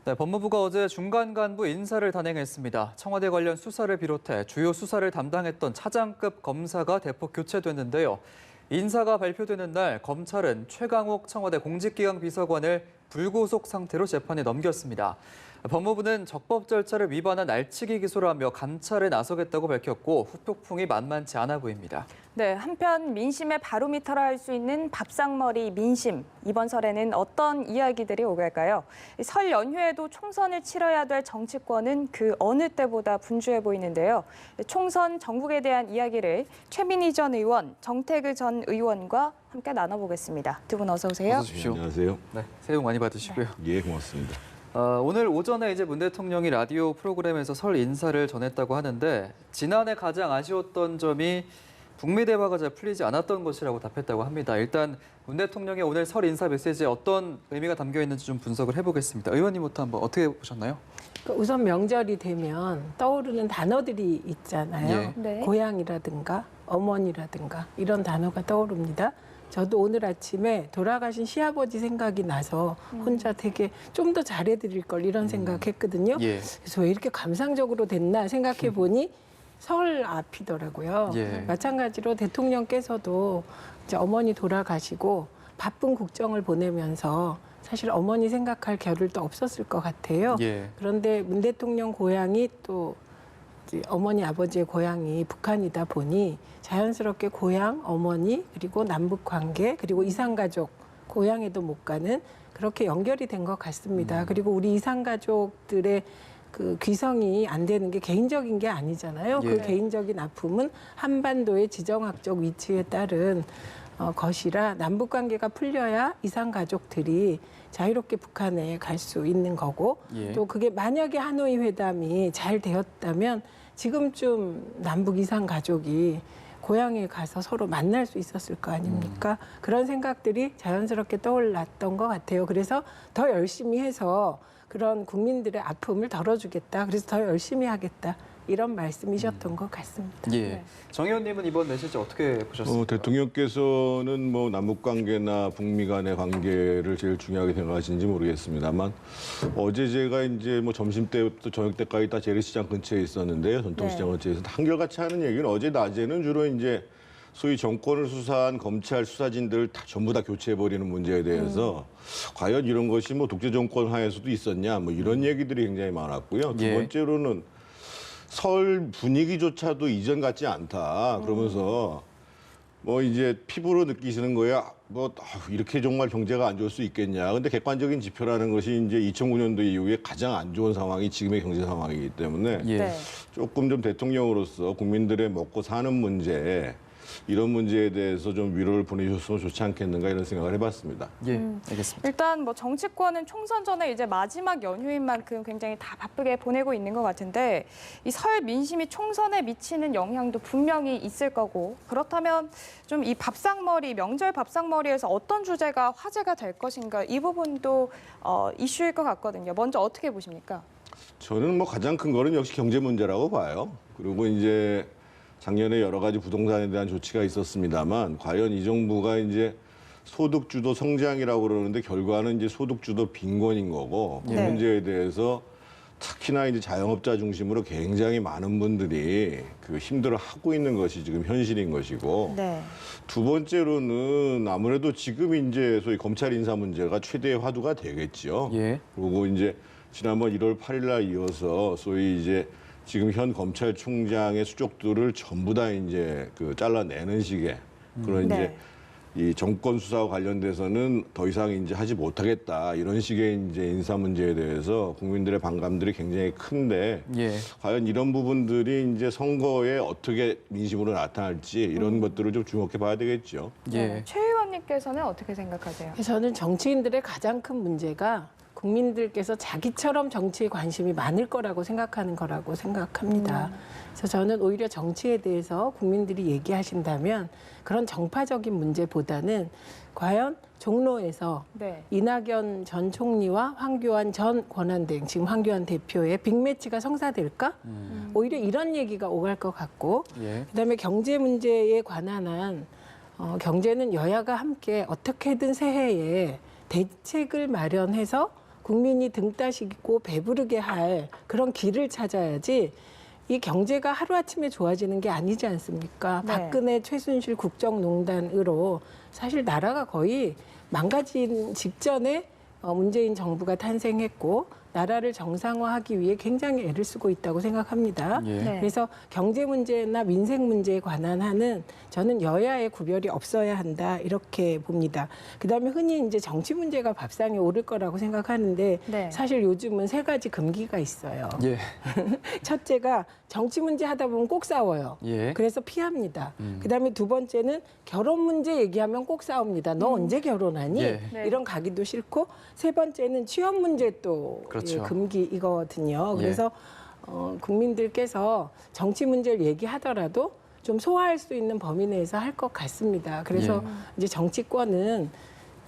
네, 법무부가 어제 중간 간부 인사를 단행했습니다. 청와대 관련 수사를 비롯해 주요 수사를 담당했던 차장급 검사가 대폭 교체됐는데요. 인사가 발표되는 날 검찰은 최강욱 청와대 공직기강 비서관을 불구속 상태로 재판에 넘겼습니다. 법무부는 적법 절차를 위반한 날치기 기소를 하며 감찰에 나서겠다고 밝혔고 후폭풍이 만만치 않아 보입니다. 네, 한편 민심의 바로미터라 할 수 있는 밥상머리 민심. 이번 설에는 어떤 이야기들이 오갈까요? 설 연휴에도 총선을 치러야 될 정치권은 그 어느 때보다 분주해 보이는데요. 총선 전국에 대한 이야기를 최민희 전 의원, 정태그 전 의원과 함께 나눠보겠습니다. 두 분 어서 오세요. 어서 오십시오. 안녕하세요. 네, 새해 복 많이 받으시고요. 예, 고맙습니다. 오늘 오전에 이제 문 대통령이 라디오 프로그램에서 설 인사를 전했다고 하는데 지난해 가장 아쉬웠던 점이 북미 대화가 잘 풀리지 않았던 것이라고 답했다고 합니다. 일단 문 대통령의 오늘 설 인사 메시지에 어떤 의미가 담겨 있는지 좀 분석을 해보겠습니다. 의원님부터 한번 어떻게 보셨나요? 우선 명절이 되면 떠오르는 단어들이 있잖아요. 예. 네. 고향이라든가 어머니라든가 이런 단어가 떠오릅니다. 저도 오늘 아침에 돌아가신 시아버지 생각이 나서 혼자 되게 좀 더 잘해드릴 걸 이런 생각했거든요. 예. 그래서 왜 이렇게 감상적으로 됐나 생각해 보니 설 앞이더라고요. 예. 마찬가지로 대통령께서도 이제 어머니 돌아가시고 바쁜 국정을 보내면서 사실 어머니 생각할 겨를도 없었을 것 같아요. 예. 그런데 문 대통령 고향이 또 이제 어머니 아버지의 고향이 북한이다 보니 자연스럽게 고향, 어머니 그리고 남북 관계 그리고 이산가족 고향에도 못 가는 그렇게 연결이 된 것 같습니다. 그리고 우리 이산가족들의 그 귀성이 안 되는 게 개인적인 게 아니잖아요. 예. 그 개인적인 아픔은 한반도의 지정학적 위치에 따른 것이라 남북 관계가 풀려야 이산 가족들이 자유롭게 북한에 갈 수 있는 거고 예. 또 그게 만약에 하노이 회담이 잘 되었다면 지금쯤 남북 이산 가족이 고향에 가서 서로 만날 수 있었을 거 아닙니까? 그런 생각들이 자연스럽게 떠올랐던 것 같아요. 그래서 더 열심히 해서 그런 국민들의 아픔을 덜어주겠다. 그래서 더 열심히 하겠다. 이런 말씀이셨던 것 같습니다. 예. 정 의원님은 이번 메시지 어떻게 보셨습니까? 대통령께서는 뭐 남북 관계나 북미 간의 관계를 제일 중요하게 생각하시는지 모르겠습니다만 어제 제가 이제 뭐 점심 때부터 저녁 때까지 다 재래시장 근처에 있었는데요. 전통시장 네. 근처에서 한결같이 하는 얘기는 어제 낮에는 주로 이제 소위 정권을 수사한 검찰 수사진들을 다 전부 다 교체해버리는 문제에 대해서 과연 이런 것이 뭐 독재 정권 하에서도 있었냐 뭐 이런 얘기들이 굉장히 많았고요. 두 예. 번째로는 설 분위기조차도 이전 같지 않다. 그러면서 뭐 이제 피부로 느끼시는 거야. 뭐 이렇게 정말 경제가 안 좋을 수 있겠냐. 근데 객관적인 지표라는 것이 이제 2009년도 이후에 가장 안 좋은 상황이 지금의 경제 상황이기 때문에 예. 네. 조금 좀 대통령으로서 국민들의 먹고 사는 문제 이런 문제에 대해서 좀 위로를 보내주셨으면 좋지 않겠는가 이런 생각을 해봤습니다. 예. 알겠습니다. 일단 뭐 정치권은 총선 전에 이제 마지막 연휴인 만큼 굉장히 다 바쁘게 보내고 있는 것 같은데 이 설 민심이 총선에 미치는 영향도 분명히 있을 거고 그렇다면 좀 이 밥상머리 명절 밥상머리에서 어떤 주제가 화제가 될 것인가 이 부분도 이슈일 것 같거든요. 먼저 어떻게 보십니까? 저는 뭐 가장 큰 거는 역시 경제 문제라고 봐요. 그리고 이제 작년에 여러 가지 부동산에 대한 조치가 있었습니다만 과연 이 정부가 이제 소득주도 성장이라고 그러는데 결과는 이제 소득주도 빈곤인 거고 그 네. 문제에 대해서 특히나 이제 자영업자 중심으로 굉장히 많은 분들이 그 힘들어하고 있는 것이 지금 현실인 것이고 네. 두 번째로는 아무래도 지금 이제 소위 검찰 인사 문제가 최대의 화두가 되겠죠. 예. 그리고 이제 지난번 1월 8일 날 이어서 소위 이제 지금 현 검찰총장의 수족들을 전부 다 이제 그 잘라내는 식의 그런 네. 이제 이 정권 수사와 관련돼서는 더 이상 이제 하지 못하겠다 이런 식의 이제 인사 문제에 대해서 국민들의 반감들이 굉장히 큰데 예. 과연 이런 부분들이 이제 선거에 어떻게 민심으로 나타날지 이런 것들을 좀 주목해 봐야 되겠죠. 예. 최 의원님께서는 어떻게 생각하세요? 저는 정치인들의 가장 큰 문제가 국민들께서 자기처럼 정치에 관심이 많을 거라고 생각하는 거라고 생각합니다. 그래서 저는 오히려 정치에 대해서 국민들이 얘기하신다면 그런 정파적인 문제보다는 과연 종로에서 네. 이낙연 전 총리와 황교안 전 권한대행, 지금 황교안 대표의 빅매치가 성사될까? 오히려 이런 얘기가 오갈 것 같고 예. 그다음에 경제 문제에 관한 한 경제는 여야가 함께 어떻게든 새해에 대책을 마련해서 국민이 등 따시고 배부르게 할 그런 길을 찾아야지 이 경제가 하루아침에 좋아지는 게 아니지 않습니까? 네. 박근혜 최순실 국정농단으로 사실 나라가 거의 망가진 직전에 문재인 정부가 탄생했고 나라를 정상화하기 위해 굉장히 애를 쓰고 있다고 생각합니다. 예. 네. 그래서 경제 문제나 민생 문제에 관한 한은 저는 여야의 구별이 없어야 한다 이렇게 봅니다. 그다음에 흔히 이제 정치 문제가 밥상에 오를 거라고 생각하는데 네. 사실 요즘은 세 가지 금기가 있어요. 예. 첫째가 정치 문제 하다 보면 꼭 싸워요. 예. 그래서 피합니다. 그다음에 두 번째는 결혼 문제 얘기하면 꼭 싸웁니다. 너 언제 결혼하니? 예. 네. 이런 가기도 싫고 세 번째는 취업 문제 또 그렇죠. 예, 금기이거든요. 예. 그래서 국민들께서 정치 문제를 얘기하더라도 좀 소화할 수 있는 범위 내에서 할 것 같습니다. 그래서 예. 이제 정치권은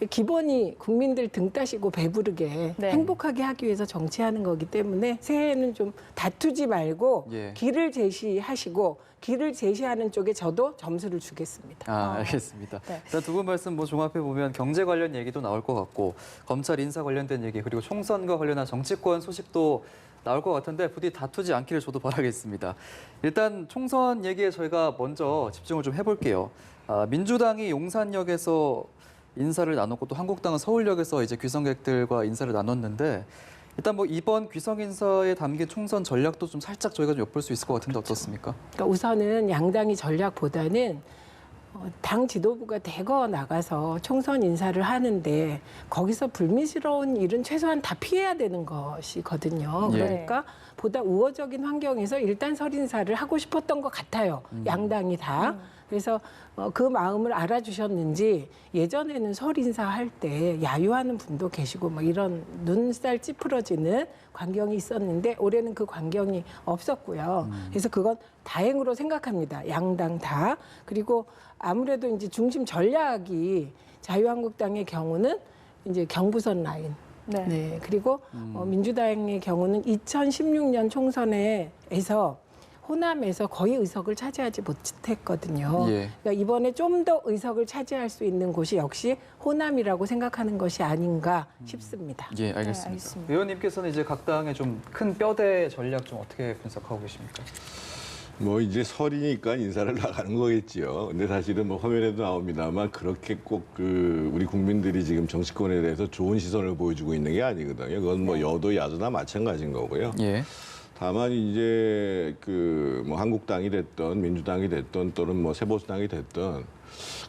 기본이 국민들 등 따시고 배부르게 네. 행복하게 하기 위해서 정치하는 거기 때문에 새해에는 좀 다투지 말고 예. 길을 제시하시고 길을 제시하는 쪽에 저도 점수를 주겠습니다. 알겠습니다. 네. 일단 두 분 말씀 뭐 종합해 보면 경제 관련 얘기도 나올 것 같고 검찰 인사 관련된 얘기 그리고 총선과 관련한 정치권 소식도 나올 것 같은데 부디 다투지 않기를 저도 바라겠습니다. 일단 총선 얘기에 저희가 먼저 집중을 좀 해볼게요. 민주당이 용산역에서 인사를 나눴고 또 한국당은 서울역에서 이제 귀성객들과 인사를 나눴는데 일단 뭐 이번 귀성 인사에 담긴 총선 전략도 좀 살짝 저희가 좀 엿볼 수 있을 것 같은데 어떻습니까? 그러니까 우선은 양당이 전략보다는 당 지도부가 대거 나가서 총선 인사를 하는데 거기서 불미스러운 일은 최소한 다 피해야 되는 것이거든요. 예. 그러니까 보다 우호적인 환경에서 일단 설 인사를 하고 싶었던 것 같아요. 양당이 다. 그래서 그 마음을 알아주셨는지 예전에는 설 인사할 때 야유하는 분도 계시고 뭐 이런 눈살 찌푸러지는 광경이 있었는데 올해는 그 광경이 없었고요. 그래서 그건 다행으로 생각합니다. 양당 다. 그리고 아무래도 이제 중심 전략이 자유한국당의 경우는 이제 경부선 라인. 네. 네. 그리고 민주당의 경우는 2016년 총선에서 호남에서 거의 의석을 차지하지 못했거든요. 예. 그러니까 이번에 좀 더 의석을 차지할 수 있는 곳이 역시 호남이라고 생각하는 것이 아닌가 싶습니다. 예, 알겠습니다. 네, 알겠습니다. 의원님께서는 이제 각 당의 좀 큰 뼈대 전략 좀 어떻게 분석하고 계십니까? 뭐 이제 설이니까 인사를 나가는 거겠지요. 근데 사실은 뭐 화면에도 나옵니다만 그렇게 꼭 우리 국민들이 지금 정치권에 대해서 좋은 시선을 보여주고 있는 게 아니거든요. 그건 뭐 여도 야도나 마찬가지인 거고요. 예. 다만 이제 뭐 한국당이 됐던 민주당이 됐던 또는 뭐 새보수당이 됐던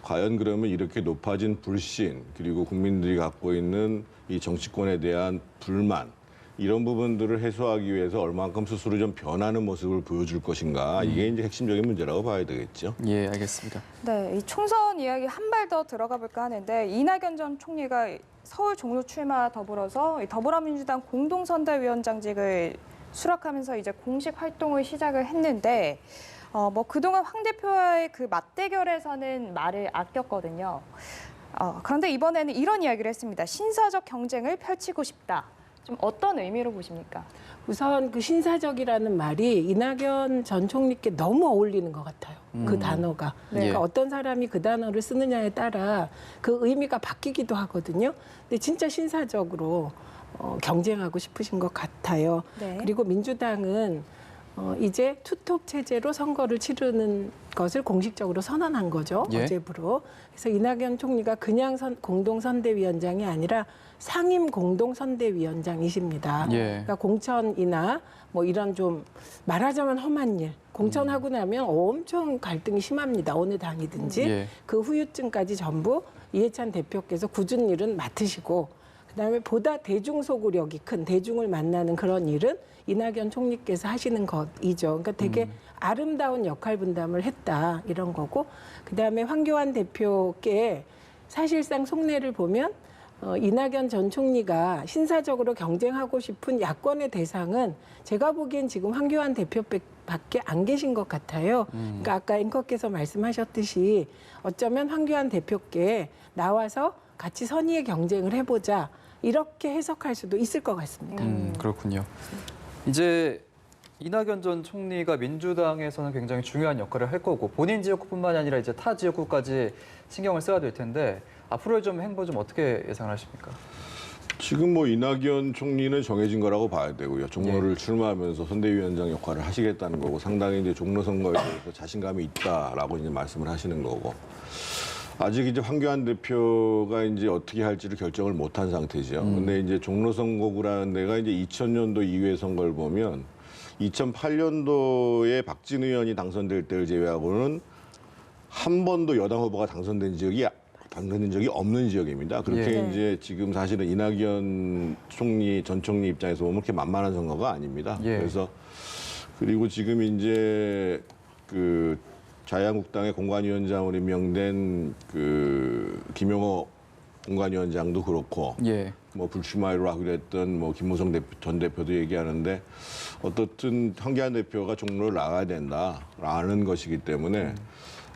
과연 그러면 이렇게 높아진 불신 그리고 국민들이 갖고 있는 이 정치권에 대한 불만 이런 부분들을 해소하기 위해서 얼만큼 스스로 좀 변하는 모습을 보여줄 것인가 이게 이제 핵심적인 문제라고 봐야 되겠죠. 예, 알겠습니다. 네, 이 총선 이야기 한 발 더 들어가 볼까 하는데 이낙연 전 총리가 서울 종로 출마 더불어서 이 더불어민주당 공동선대위원장직을 수락하면서 이제 공식 활동을 시작을 했는데 뭐 그동안 황 대표와의 그 맞대결에서는 말을 아꼈거든요. 그런데 이번에는 이런 이야기를 했습니다. 신사적 경쟁을 펼치고 싶다. 좀 어떤 의미로 보십니까? 우선 그 신사적이라는 말이 이낙연 전 총리께 너무 어울리는 것 같아요. 그 단어가. 그러니까 예. 어떤 사람이 그 단어를 쓰느냐에 따라 그 의미가 바뀌기도 하거든요. 근데 진짜 신사적으로 경쟁하고 싶으신 것 같아요. 네. 그리고 민주당은 이제 투톱 체제로 선거를 치르는 것을 공식적으로 선언한 거죠. 예. 어제부로. 그래서 이낙연 총리가 그냥 공동선대위원장이 아니라 상임 공동선대위원장이십니다. 예. 그러니까 공천이나 뭐 이런 좀 말하자면 험한 일, 공천하고 나면 엄청 갈등이 심합니다. 어느 당이든지. 예. 그 후유증까지 전부 이해찬 대표께서 굳은 일은 맡으시고 그다음에 보다 대중 소구력이 큰 대중을 만나는 그런 일은 이낙연 총리께서 하시는 것이죠. 그러니까 되게 아름다운 역할 분담을 했다 이런 거고 그다음에 황교안 대표께 사실상 속내를 보면 이낙연 전 총리가 신사적으로 경쟁하고 싶은 야권의 대상은 제가 보기엔 지금 황교안 대표밖에 안 계신 것 같아요. 그러니까 아까 앵커께서 말씀하셨듯이 어쩌면 황교안 대표께 나와서 같이 선의의 경쟁을 해보자 이렇게 해석할 수도 있을 것 같습니다. 그렇군요. 이제 이낙연 전 총리가 민주당에서는 굉장히 중요한 역할을 할 거고 본인 지역구뿐만 아니라 이제 타 지역구까지 신경을 써야 될 텐데 앞으로의 좀 행보 좀 어떻게 예상하십니까? 지금 뭐 이낙연 총리는 정해진 거라고 봐야 되고요. 종로를 출마하면서 선대위원장 역할을 하시겠다는 거고 상당히 이제 종로 선거에 대해서 자신감이 있다라고 이제 말씀을 하시는 거고 아직 이제 황교안 대표가 이제 어떻게 할지를 결정을 못한 상태죠. 근데 이제 종로 선거구라는 데가 이제 2000년도 이후의 선거를 보면 2008년도에 박진 의원이 당선될 때를 제외하고는 한 번도 여당 후보가 당선된 적이 없는 지역입니다. 그렇게 네. 이제 지금 사실은 이낙연 전 총리 입장에서 보면 그렇게 만만한 선거가 아닙니다. 예. 그래서 그리고 지금 이제 그 자유한국당의 공관위원장으로 임명된 그 김용호 공관위원장도 그렇고 예. 뭐 불출마로 하기로 했던 뭐 김무성 전 대표도 얘기하는데 어떻든 황교안 대표가 종로를 나가야 된다라는 것이기 때문에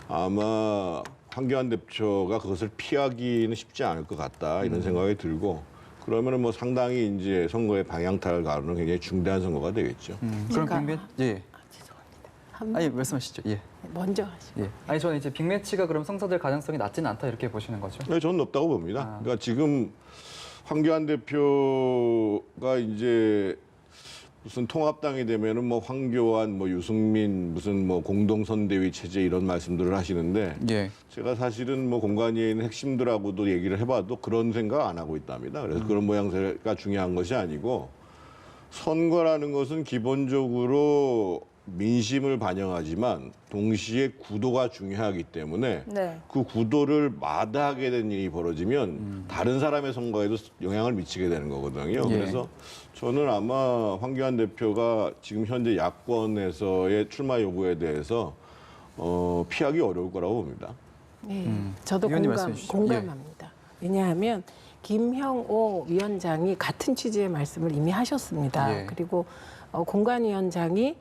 아마 황교안 대표가 그것을 피하기는 쉽지 않을 것 같다 이런 생각이 들고 그러면은 뭐 상당히 이제 선거의 방향타를 가르는 굉장히 중대한 선거가 되겠죠. 그럼 그러니까- 빅매 예. 죄송합니다. 아니 말씀하시죠. 예. 먼저 하시죠. 예. 아니 저는 이제 빅매치가 그럼 성사될 가능성이 낮지는 않다 이렇게 보시는 거죠. 네, 저는 높다고 봅니다. 그러니까 지금 황교안 대표가 이제 무슨 통합당이 되면은 뭐 황교안, 뭐 유승민, 무슨 뭐 공동선대위 체제 이런 말씀들을 하시는데 예. 제가 사실은 뭐 공관위에 있는 핵심들하고도 얘기를 해봐도 그런 생각 안 하고 있답니다. 그래서 그런 모양새가 중요한 것이 아니고 선거라는 것은 기본적으로 민심을 반영하지만 동시에 구도가 중요하기 때문에 네. 그 구도를 마다하게 된 일이 벌어지면 다른 사람의 선거에도 영향을 미치게 되는 거거든요. 예. 그래서 저는 아마 황교안 대표가 지금 현재 야권에서의 출마 요구에 대해서 피하기 어려울 거라고 봅니다. 네, 저도 의원님 말씀해 주시죠. 공감합니다. 왜냐하면 김형호 위원장이 같은 취지의 말씀을 이미 하셨습니다. 예. 그리고 공관위원장이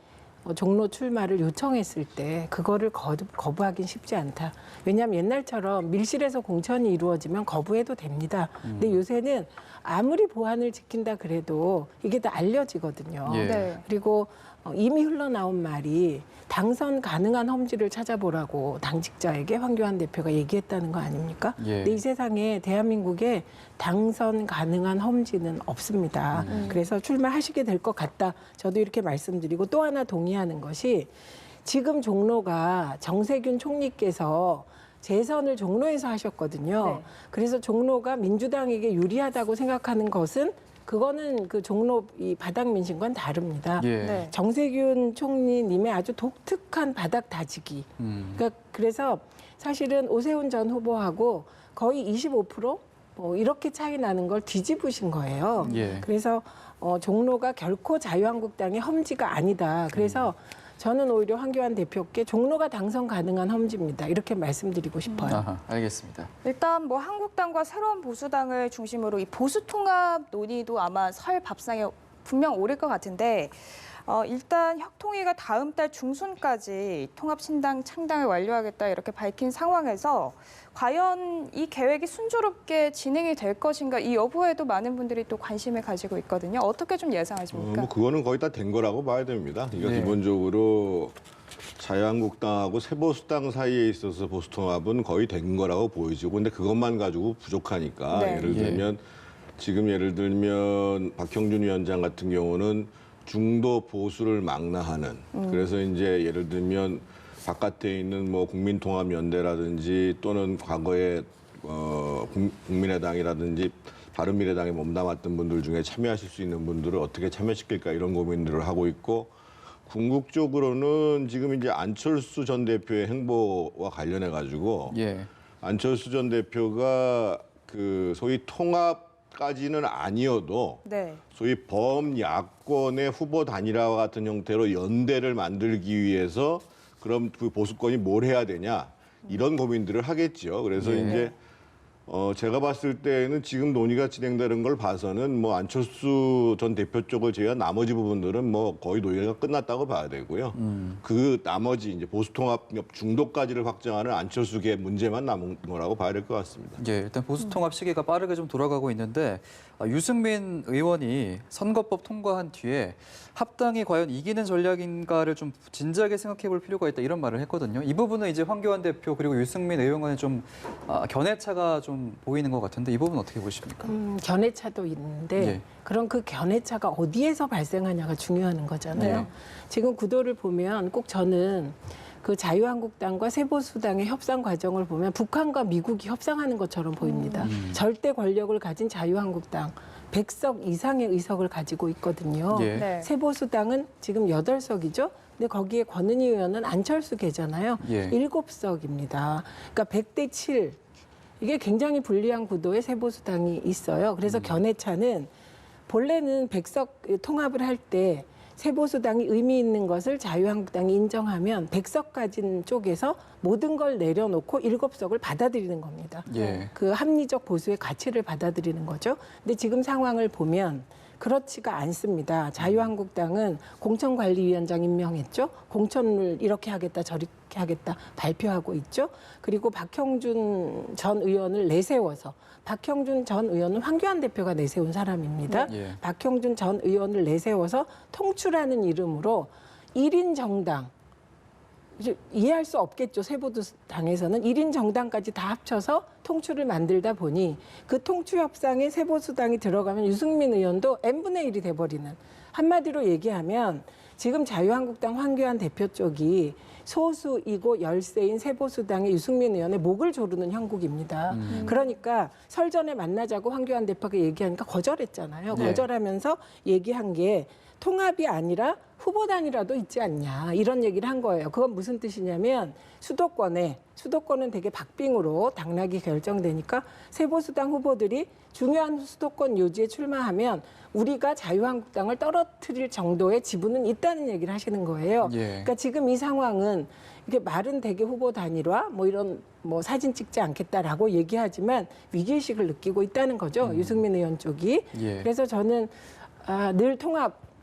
종로 출마를 요청했을 때 그거를 거부하긴 쉽지 않다. 왜냐하면 옛날처럼 밀실에서 공천이 이루어지면 거부해도 됩니다. 근데 요새는 아무리 보안을 지킨다 그래도 이게 다 알려지거든요. 예. 네. 그리고 이미 흘러나온 말이 당선 가능한 험지를 찾아보라고 당직자에게 황교안 대표가 얘기했다는 거 아닙니까? 예. 근데 이 세상에 대한민국에 당선 가능한 험지는 없습니다. 그래서 출마하시게 될 것 같다. 저도 이렇게 말씀드리고 또 하나 동의하는 것이 지금 종로가 정세균 총리께서 재선을 종로에서 하셨거든요. 네. 그래서 종로가 민주당에게 유리하다고 생각하는 것은 그거는 그 종로 이 바닥 민심과는 다릅니다. 예. 네. 정세균 총리님의 아주 독특한 바닥 다지기. 그러니까 그래서 사실은 오세훈 전 후보하고 거의 25% 뭐 이렇게 차이 나는 걸 뒤집으신 거예요. 예. 그래서 종로가 결코 자유한국당의 험지가 아니다. 그래서 저는 오히려 황교안 대표께 종로가 당선 가능한 험지입니다. 이렇게 말씀드리고 싶어요. 아하, 알겠습니다. 일단 뭐 한국당과 새로운 보수당을 중심으로 이 보수 통합 논의도 아마 설 밥상에 분명 오를 것 같은데 일단 혁통위가 다음 달 중순까지 통합신당 창당을 완료하겠다 이렇게 밝힌 상황에서 과연 이 계획이 순조롭게 진행이 될 것인가 이 여부에도 많은 분들이 또 관심을 가지고 있거든요. 어떻게 좀 예상하십니까? 뭐 그거는 거의 다 된 거라고 봐야 됩니다. 그러니까 네. 기본적으로 자유한국당하고 새보수당 사이에 있어서 보수통합은 거의 된 거라고 보이죠. 근데 그것만 가지고 부족하니까 네. 예를 들면 지금 예를 들면 박형준 위원장 같은 경우는 중도 보수를 망라하는 그래서 이제 예를 들면 바깥에 있는 뭐 국민통합연대라든지 또는 과거에 국민의당이라든지 바른미래당에 몸담았던 분들 중에 참여하실 수 있는 분들을 어떻게 참여시킬까 이런 고민들을 하고 있고 궁극적으로는 지금 이제 안철수 전 대표의 행보와 관련해 가지고 예. 안철수 전 대표가 그 소위 통합까지는 아니어도 네. 소위 범야권의 후보 단일화와 같은 형태로 연대를 만들기 위해서 그럼 그 보수권이 뭘 해야 되냐 이런 고민들을 하겠죠. 그래서 예. 이제 제가 봤을 때는 지금 논의가 진행되는 걸 봐서는 뭐 안철수 전 대표 쪽을 제외한 나머지 부분들은 뭐 거의 논의가 끝났다고 봐야 되고요. 그 나머지 이제 보수통합 중도까지를 확정하는 안철수계 문제만 남은 거라고 봐야 될 것 같습니다. 예, 일단 보수 통합 시기가 빠르게 좀 돌아가고 있는데 유승민 의원이 선거법 통과한 뒤에 합당이 과연 이기는 전략인가를 좀 진지하게 생각해 볼 필요가 있다 이런 말을 했거든요. 이 부분은 이제 황교안 대표 그리고 유승민 의원 간에 좀 견해차가 좀 보이는 것 같은데 이 부분 어떻게 보십니까? 견해차도 있는데 예. 그럼 그 견해차가 어디에서 발생하냐가 중요한 거잖아요. 네. 지금 구도를 보면 꼭 저는 그 자유한국당과 세보수당의 협상 과정을 보면 북한과 미국이 협상하는 것처럼 보입니다. 절대 권력을 가진 자유한국당 100석 이상의 의석을 가지고 있거든요. 예. 네. 세보수당은 지금 8석이죠. 근데 거기에 권은희 의원은 안철수 계잖아요. 예. 7석입니다. 그러니까 100대 7. 이게 굉장히 불리한 구도의 세보수당이 있어요. 그래서 견해차는 본래는 100석 통합을 할 때 세보수당이 의미 있는 것을 자유한국당이 인정하면 100석 가진 쪽에서 모든 걸 내려놓고 7석을 받아들이는 겁니다. 예. 그 합리적 보수의 가치를 받아들이는 거죠. 근데 지금 상황을 보면 그렇지가 않습니다. 자유한국당은 공천관리위원장 임명했죠. 공천을 이렇게 하겠다 저렇게 하겠다 발표하고 있죠. 그리고 박형준 전 의원을 내세워서 박형준 전 의원은 황교안 대표가 내세운 사람입니다. 예. 박형준 전 의원을 내세워서 통추라는 이름으로 1인 정당 이제 이해할 수 없겠죠. 세보수당에서는 1인 정당까지 다 합쳐서 통추를 만들다 보니 그 통추 협상에 세보수당이 들어가면 유승민 의원도 n분의 1이 돼버리는 한마디로 얘기하면 지금 자유한국당 황교안 대표 쪽이 소수이고 열세인 세보수당의 유승민 의원의 목을 조르는 형국입니다. 그러니까 설전에 만나자고 황교안 대표가 얘기하니까 거절했잖아요. 네. 거절하면서 얘기한 게 통합이 아니라 후보단이라도 있지 않냐 이런 얘기를 한 거예요. 그건 무슨 뜻이냐면 수도권은 되게 박빙으로 당락이 결정되니까 세보수당 후보들이 중요한 수도권 요지에 출마하면 우리가 자유한국당을 떨어뜨릴 정도의 지분은 있다는 얘기를 하시는 거예요. 예. 그러니까 지금 이 상황은 이게 말은 되게 후보 단일화 뭐 이런 뭐 사진 찍지 않겠다라고 얘기하지만 위기의식을 느끼고 있다는 거죠. 유승민 의원 쪽이. 예. 그래서 저는 늘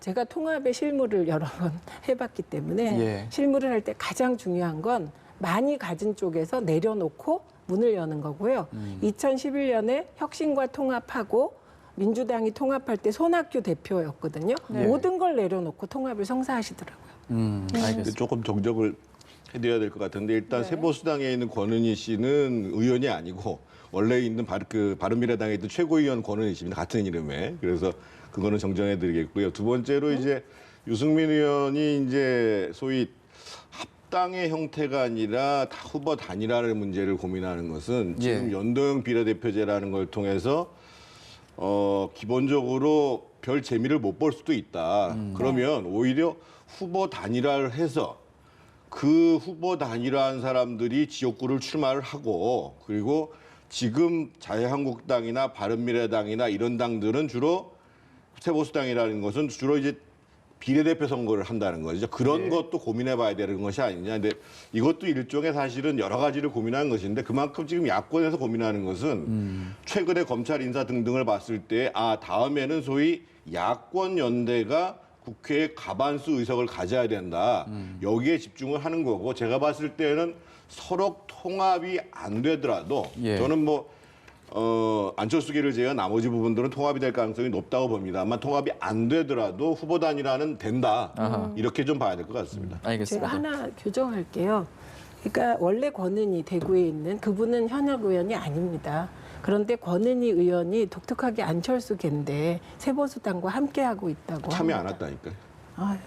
제가 통합의 실무를 여러 번 해봤기 때문에 예. 실무를 할 때 가장 중요한 건 많이 가진 쪽에서 내려놓고 문을 여는 거고요. 2011년에 혁신과 통합하고 민주당이 통합할 때 손학규 대표였거든요. 네. 모든 걸 내려놓고 통합을 성사하시더라고요. 알겠습니다. 조금 정적을 해드려야 될 것 같은데 일단 네. 세보수당에 있는 권은희 씨는 의원이 아니고 원래 있는 바른미래당에 있던 최고위원 권은희 씨입니다. 같은 이름에. 그래서 그거는 정정해드리겠고요. 두 번째로 이제 유승민 의원이 이제 소위 합당의 형태가 아니라 다 후보 단일화의 문제를 고민하는 것은 지금 예. 연동 비례대표제라는 걸 통해서 기본적으로 별 재미를 못 볼 수도 있다. 그러면 오히려 후보 단일화를 해서 그 후보 단일화한 사람들이 지역구를 출마를 하고 그리고 지금 자유한국당이나 바른미래당이나 이런 당들은 주로 세보수당이라는 것은 주로 이제 비례대표 선거를 한다는 거죠. 그런 예. 것도 고민해 봐야 되는 것이 아니냐. 근데 이것도 일종의 사실은 여러 가지를 고민하는 것인데 그만큼 지금 야권에서 고민하는 것은 최근에 검찰 인사 등등을 봤을 때 다음에는 소위 야권 연대가 국회에 과반수 의석을 가져야 된다. 여기에 집중을 하는 거고 제가 봤을 때는 서로 통합이 안 되더라도 예. 저는 안철수계를 제외한 나머지 부분들은 통합이 될 가능성이 높다고 봅니다만 통합이 안 되더라도 후보 단일화는 된다. 아하. 이렇게 좀 봐야 될 것 같습니다. 제가 알겠습니다. 하나 규정할게요. 그러니까 원래 권은희 대구에 있는 그분은 현역 의원이 아닙니다. 그런데 권은희 의원이 독특하게 안철수계인데 세보수당과 함께하고 있다고 참여 안 합니다. 했다니까요. 아유,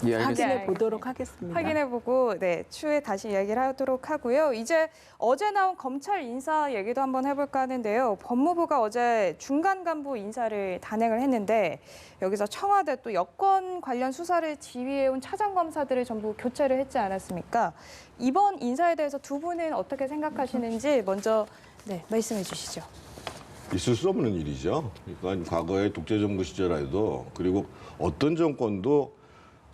예, 알겠습니다. 확인해 보도록 하겠습니다. 확인해보고 추후에 다시 이야기를 하도록 하고요. 이제 어제 나온 검찰 인사 얘기도 한번 해볼까 하는데요. 법무부가 어제 중간 간부 인사를 단행을 했는데 여기서 청와대 또 여권 관련 수사를 지휘해온 차장검사들을 전부 교체를 했지 않았습니까? 이번 인사에 대해서 두 분은 어떻게 생각하시는지 먼저 말씀해 주시죠. 있을 수 없는 일이죠. 그러니까 과거의 독재정부 시절에도 그리고 어떤 정권도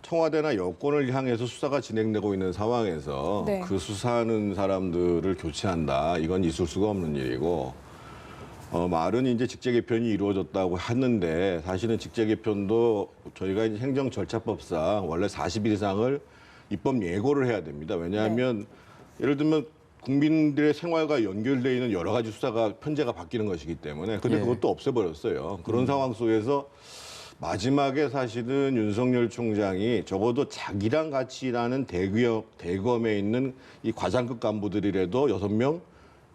청와대나 여권을 향해서 수사가 진행되고 있는 상황에서 네. 그 수사하는 사람들을 교체한다. 이건 있을 수가 없는 일이고 말은 이제 직제 개편이 이루어졌다고 했는데 사실은 직제 개편도 저희가 이제 행정절차법상 원래 40일 이상을 입법 예고를 해야 됩니다. 왜냐하면 예를 들면 국민들의 생활과 연결되어 있는 여러 가지 수사가 편제가 바뀌는 것이기 때문에 근데 예. 그것도 없애버렸어요. 그런 상황 속에서 마지막에 사실은 윤석열 총장이 적어도 자기랑 같이 일하는 대검에 있는 이 과장급 간부들이라도 6명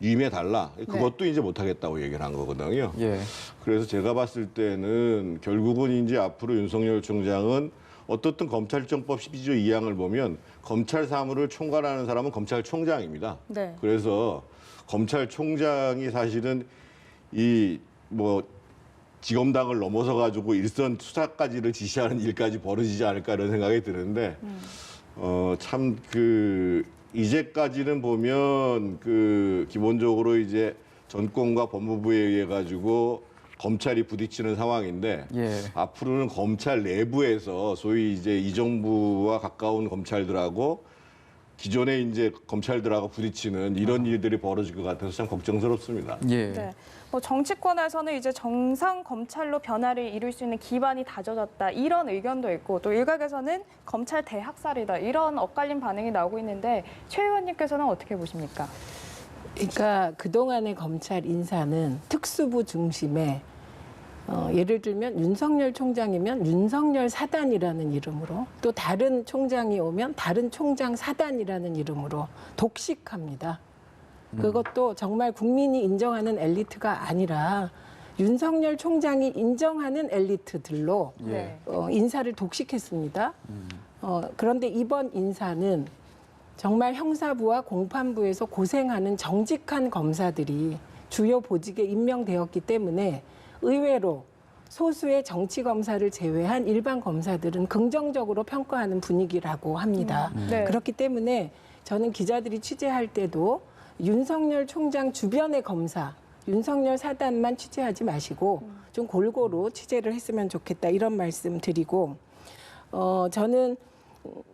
유임해달라. 그것도 이제 못하겠다고 얘기를 한 거거든요. 예. 그래서 제가 봤을 때는 결국은 이제 앞으로 윤석열 총장은 어떻든 검찰청법 12조 2항을 보면 검찰 사무를 총괄하는 사람은 검찰총장입니다. 네. 그래서 검찰총장이 사실은 이 뭐 지검당을 넘어서 가지고 일선 수사까지를 지시하는 일까지 벌어지지 않을까 이런 생각이 드는데 참 그 이제까지는 보면 그 기본적으로 이제 정권과 법무부에 의해 가지고 검찰이 부딪히는 상황인데 예. 앞으로는 검찰 내부에서 소위 이제 이 정부와 가까운 검찰들하고 기존의 이제 검찰들하고 부딪히는 이런 일들이 벌어질 것 같아서 참 걱정스럽습니다. 예. 네. 뭐 정치권에서는 이제 정상 검찰로 변화를 이룰 수 있는 기반이 다져졌다 이런 의견도 있고 또 일각에서는 검찰 대학살이다 이런 엇갈린 반응이 나오고 있는데 최 의원님께서는 어떻게 보십니까? 그러니까 그동안의 검찰 인사는 특수부 중심의 예를 들면 윤석열 총장이면 윤석열 사단이라는 이름으로 또 다른 총장이 오면 다른 총장 사단이라는 이름으로 독식합니다. 그것도 정말 국민이 인정하는 엘리트가 아니라 윤석열 총장이 인정하는 엘리트들로 예. 인사를 독식했습니다. 그런데 이번 인사는 정말 형사부와 공판부에서 고생하는 정직한 검사들이 주요 보직에 임명되었기 때문에 의외로 소수의 정치 검사를 제외한 일반 검사들은 긍정적으로 평가하는 분위기라고 합니다. 네. 그렇기 때문에 저는 기자들이 취재할 때도 윤석열 총장 주변의 검사, 윤석열 사단만 취재하지 마시고 좀 골고루 취재를 했으면 좋겠다 이런 말씀 드리고 저는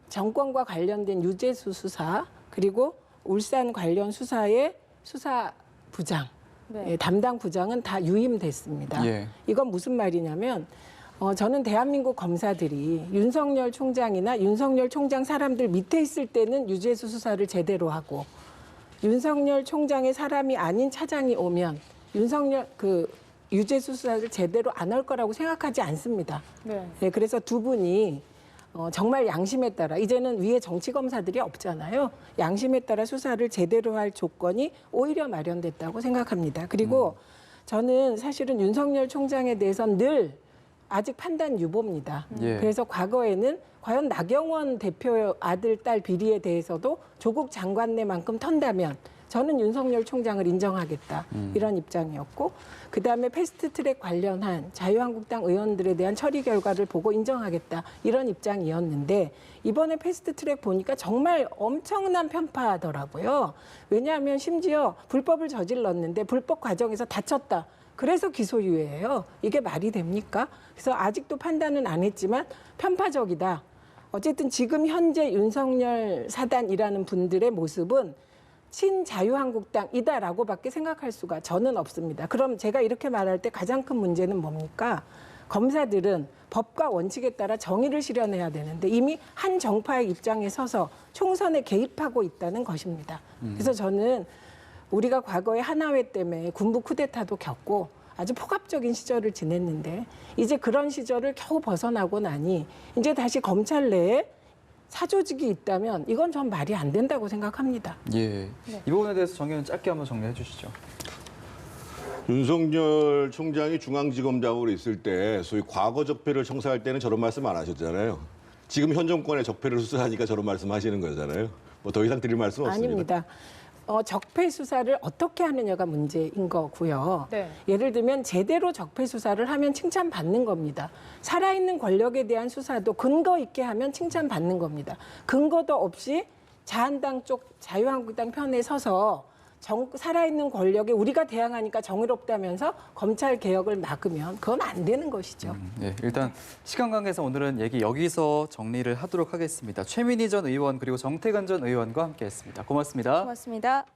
정권과 관련된 유재수 수사 그리고 울산 관련 수사의 수사부장 네. 담당 부장은 다 유임됐습니다. 예. 이건 무슨 말이냐면 저는 대한민국 검사들이 윤석열 총장이나 윤석열 총장 사람들 밑에 있을 때는 유재수 수사를 제대로 하고 윤석열 총장의 사람이 아닌 차장이 오면 윤석열 유재수 수사를 제대로 안 할 거라고 생각하지 않습니다. 네. 네, 그래서 두 분이 정말 양심에 따라 이제는 위에 정치 검사들이 없잖아요. 양심에 따라 수사를 제대로 할 조건이 오히려 마련됐다고 생각합니다. 그리고 저는 사실은 윤석열 총장에 대해서는 늘 아직 판단 유보입니다. 예. 그래서 과거에는 과연 나경원 대표 아들, 딸 비리에 대해서도 조국 장관내만큼 턴다면 저는 윤석열 총장을 인정하겠다 이런 입장이었고 그다음에 패스트트랙 관련한 자유한국당 의원들에 대한 처리 결과를 보고 인정하겠다 이런 입장이었는데 이번에 패스트트랙 보니까 정말 엄청난 편파하더라고요. 왜냐하면 심지어 불법을 저질렀는데 불법 과정에서 다쳤다. 그래서 기소유예예요. 이게 말이 됩니까? 그래서 아직도 판단은 안 했지만 편파적이다. 어쨌든 지금 현재 윤석열 사단이라는 분들의 모습은 친자유한국당이다라고밖에 생각할 수가 저는 없습니다. 그럼 제가 이렇게 말할 때 가장 큰 문제는 뭡니까? 검사들은 법과 원칙에 따라 정의를 실현해야 되는데 이미 한 정파의 입장에 서서 총선에 개입하고 있다는 것입니다. 그래서 저는 우리가 과거에 하나회 때문에 군부 쿠데타도 겪고 아주 폭압적인 시절을 지냈는데 이제 그런 시절을 겨우 벗어나고 나니 이제 다시 검찰 내에 사조직이 있다면 이건 전 말이 안 된다고 생각합니다. 예. 이 부분에 대해서 정 의원 짧게 한번 정리해 주시죠. 윤석열 총장이 중앙지검장으로 있을 때 소위 과거 적폐를 청사할 때는 저런 말씀 안 하셨잖아요. 지금 현 정권의 적폐를 수사하니까 저런 말씀 하시는 거잖아요. 뭐 더 이상 드릴 말씀 없습니다. 아닙니다. 적폐 수사를 어떻게 하느냐가 문제인 거고요. 네. 예를 들면 제대로 적폐 수사를 하면 칭찬받는 겁니다. 살아있는 권력에 대한 수사도 근거 있게 하면 칭찬받는 겁니다. 근거도 없이 자한당 쪽 자유한국당 편에 서서 살아있는 권력에 우리가 대항하니까 정의롭다면서 검찰 개혁을 막으면 그건 안 되는 것이죠. 네, 일단 시간 관계상 오늘은 얘기 여기서 정리를 하도록 하겠습니다. 최민희 전 의원 그리고 정태근 전 의원과 함께했습니다. 고맙습니다. 고맙습니다.